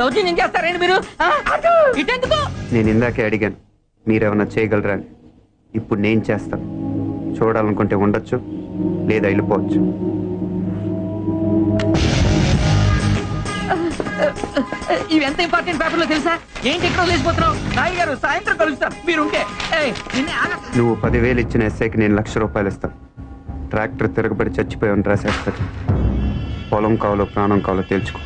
దౌర్జన్యం చేస్తారండి మీరు? ఇటెందుకు? నేను ఇందాకే అడిగాను మీరేమన్నా చేయగలరా అని. ఇప్పుడు నేను చేస్తాను. చూడాలనుకుంటే ఉండొచ్చు, లేదా వెళ్ళిపోవచ్చు. ఇవి ఎంత ఇంపార్టెంట్ పేపర్లో తెలుసా? ఏంటి ఇక్కడ లేచిపోతున్నావు? నాయ్ గారు సాయంత్రం కలుస్తాను మీరుంటే. నువ్వు 10,000 ఇచ్చిన ఎస్ఐకి నేను ₹1,00,000 ఇస్తాను. ట్రాక్టర్ తిరగబడి చచ్చిపోయాను రాసేస్తాడు. పొలం కావాలో ప్రాణం కావాలో తేల్చుకో.